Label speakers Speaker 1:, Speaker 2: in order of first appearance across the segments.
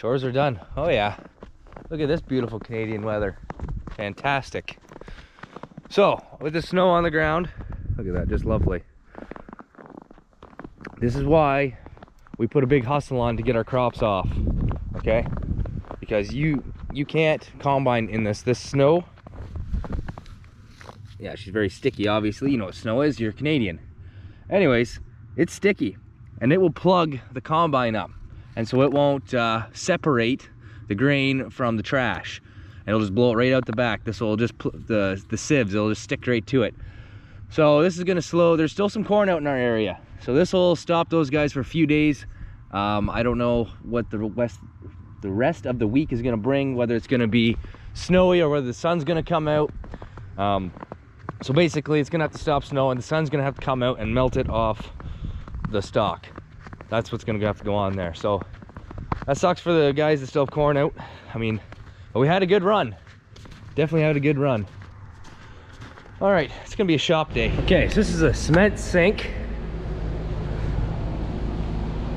Speaker 1: Chores are done. Oh yeah. Look at this beautiful Canadian weather. Fantastic. So, with the snow on the ground, look at that, just lovely. This is why we put a big hustle on to get our crops off, okay? Because you can't combine in this snow. Yeah, she's very sticky, obviously. You know what snow is, you're Canadian. Anyways, it's sticky, and it will plug the combine up. And so it won't separate the grain from the trash. It'll just blow it right out the back. This will just, the sieves, it'll just stick right to it. So this is gonna slow, there's still some corn out in our area. So this will stop those guys for a few days. I don't know what the rest of the week is gonna bring, whether it's gonna be snowy or whether the sun's gonna come out. So basically it's gonna have to stop snow and the sun's gonna have to come out and melt it off the stalk. That's what's gonna have to go on there. So that sucks for the guys that still have corn out. I mean, but we had a good run. Definitely had a good run. All right, it's gonna be a shop day. Okay, so this is a cement sink.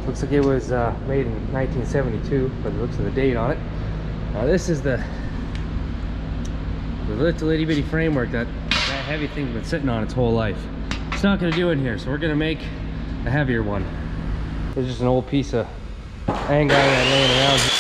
Speaker 1: Looks like it was made in 1972, but it looks at the date on it. Now this is the little itty bitty framework that heavy thing's been sitting on its whole life. It's not gonna do in here, so we're gonna make a heavier one. There's just an old piece of angle that laying around here.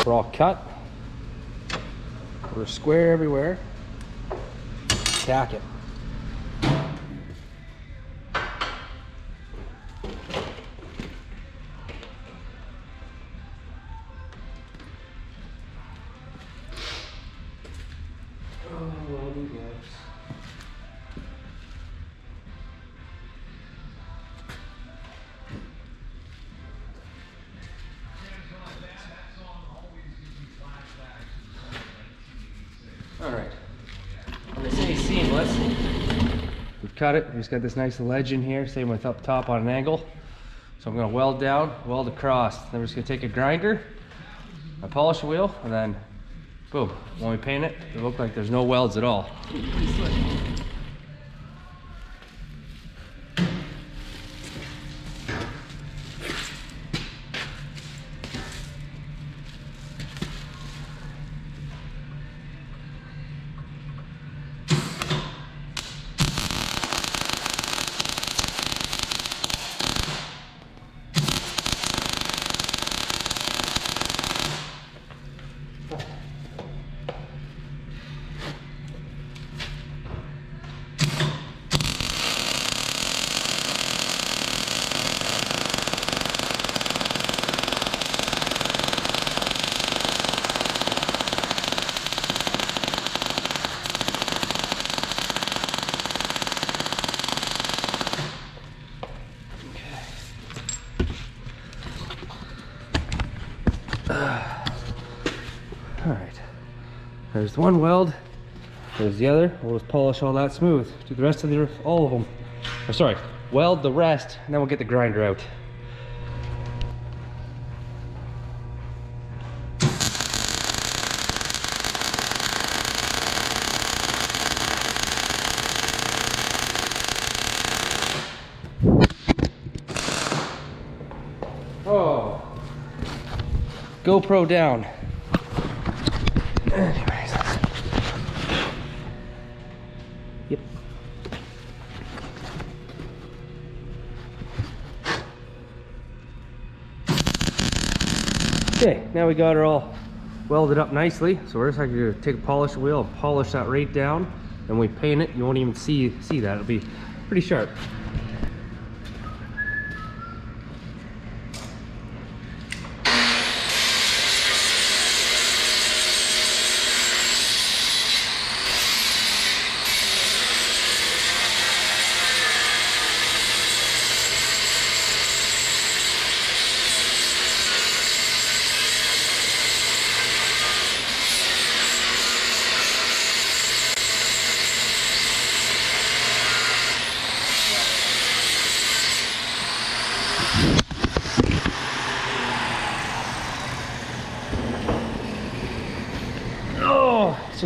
Speaker 1: We're all cut. We're square everywhere. Stack it. Alright, when they say seamless, we've cut it. We've got this nice ledge in here, same with up top on an angle. So I'm going to weld down, weld across. Then we're just going to take a grinder, a polish wheel, and then boom. When we paint it, it'll look like there's no welds at all. Alright, there's one weld, there's the other. We'll just polish all that smooth. Do the rest of all of them. Or sorry, weld the rest, and then we'll get the grinder out. Oh, GoPro down. Anyways, yep. Okay, now we got her all welded up nicely. So we're just going to take a polish wheel and polish that right down. And when we paint it, you won't even see that. It'll be pretty sharp.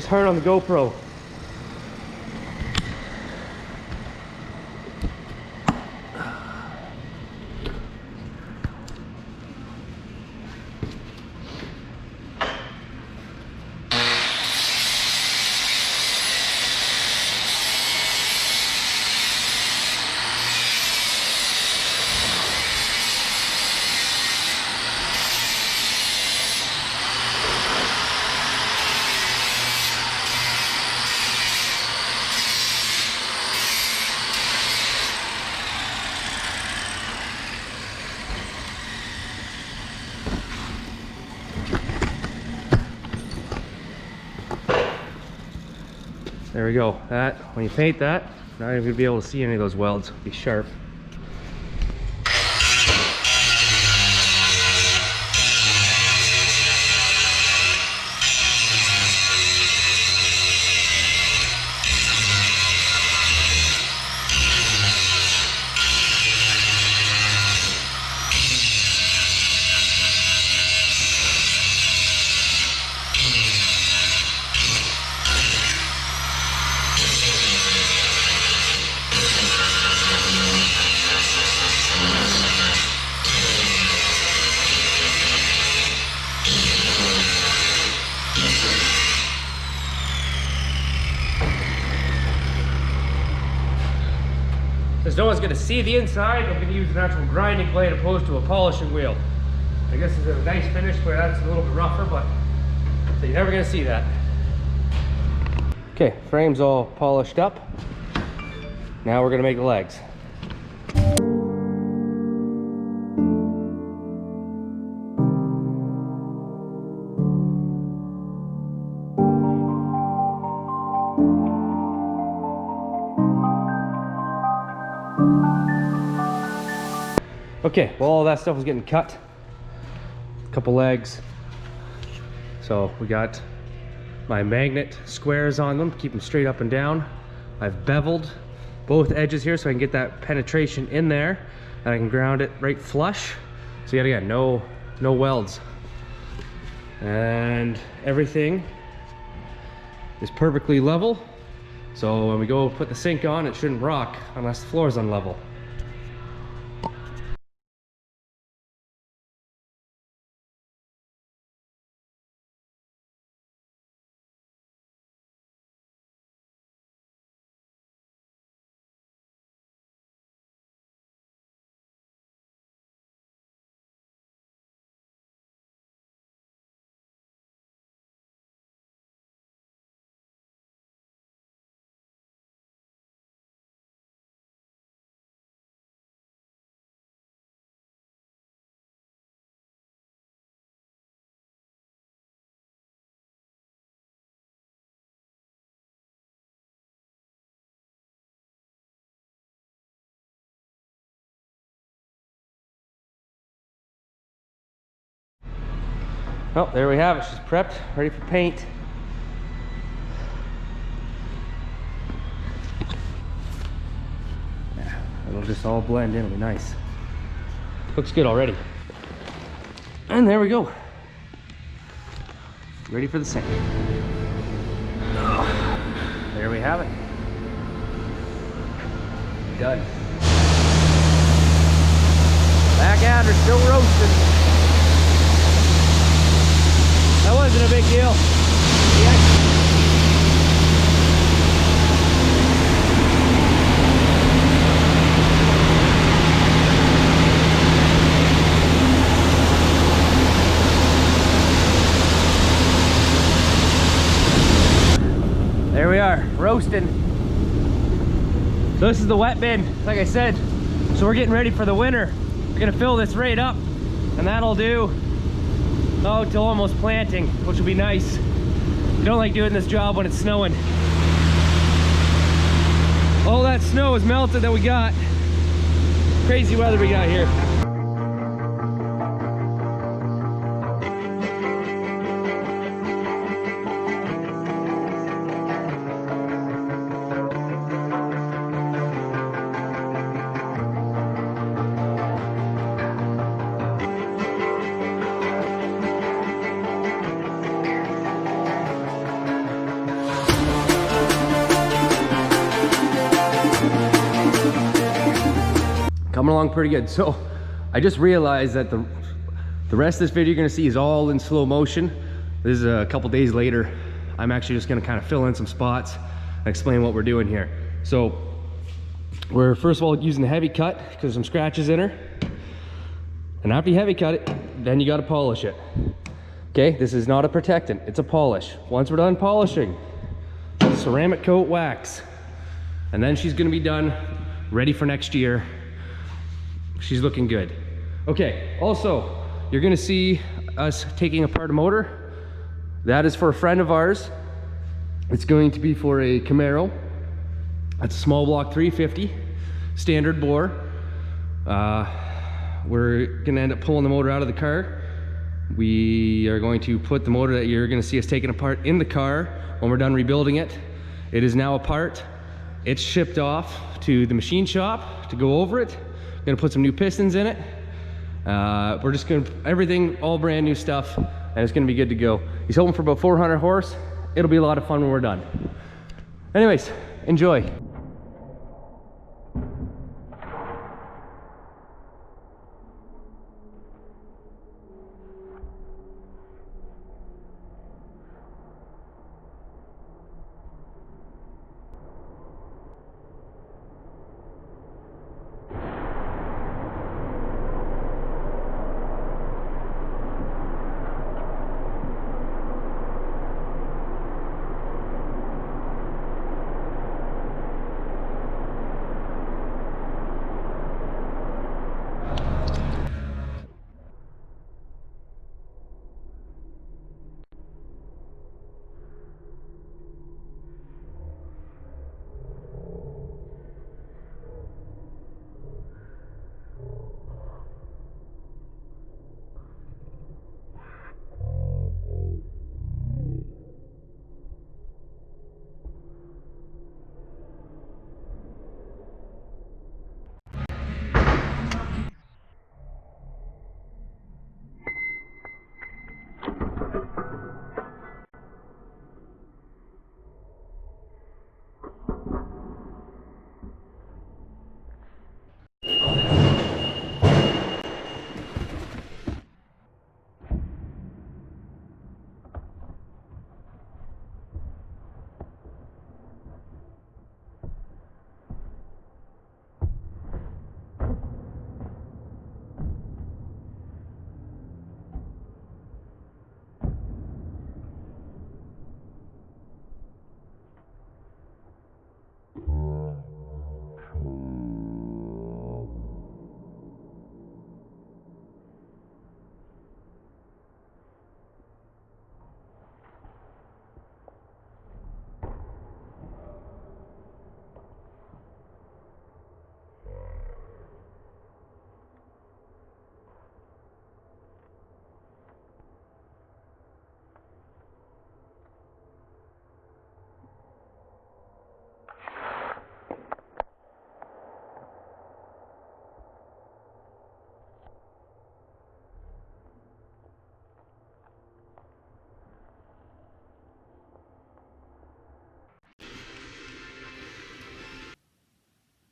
Speaker 2: hard on the GoPro. There we go. That, when you paint that, not even gonna be able to see any of those welds. It'll be sharp. Since no one's going to see the inside, I'm going to use an actual grinding blade opposed to a polishing wheel. I guess it's a nice finish where that's a little bit rougher, but so you're never going to see that. Okay, frame's all polished up. Now we're going to make the legs. Okay, well, all that stuff was getting cut. A couple legs. So we got my magnet squares on them, keep them straight up and down. I've beveled both edges here so I can get that penetration in there, and I can ground it right flush. So yet again, no welds. And everything is perfectly level. So when we go put the sink on, it shouldn't rock unless the floor is unlevel. Well, there we have it. She's prepped, ready for paint. Yeah, it'll just all blend in. It'll be nice. Looks good already. And there we go. Ready for the sink. There we have it. Done. Back out, they're still roasting. That wasn't a big deal. There we are, roasting. So this is the wet bin, like I said. So we're getting ready for the winter. We're gonna fill this right up, and that'll do till almost planting, which will be nice. I don't like doing this job when it's snowing. All that snow is melted that we got. Crazy weather we got here. coming along pretty good. So I just realized that the rest of this video you're gonna see is all in slow motion. This is a couple days later. I'm actually just gonna kind of fill in some spots and explain what we're doing here. So we're first of all using the heavy cut because there's some scratches in her. And after you heavy cut it, then you gotta polish it. Okay, this is not a protectant, it's a polish. Once we're done polishing, ceramic coat wax. And then she's gonna be done, ready for next year. She's looking good. Okay, also, you're gonna see us taking apart a motor. That is for a friend of ours. It's going to be for a Camaro. That's a small block 350, standard bore. We're gonna end up pulling the motor out of the car. We are going to put the motor that you're gonna see us taking apart in the car when we're done rebuilding it. It is now apart. It's shipped off to the machine shop to go over it. Gonna put some new pistons in it. We're just gonna, everything, all brand new stuff, and it's gonna be good to go. He's hoping for about 400 horse. It'll be a lot of fun when we're done. Anyways, enjoy.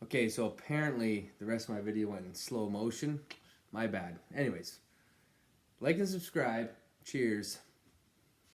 Speaker 2: Okay, so apparently the rest of my video went in slow motion. My bad. Anyways, like and subscribe. Cheers.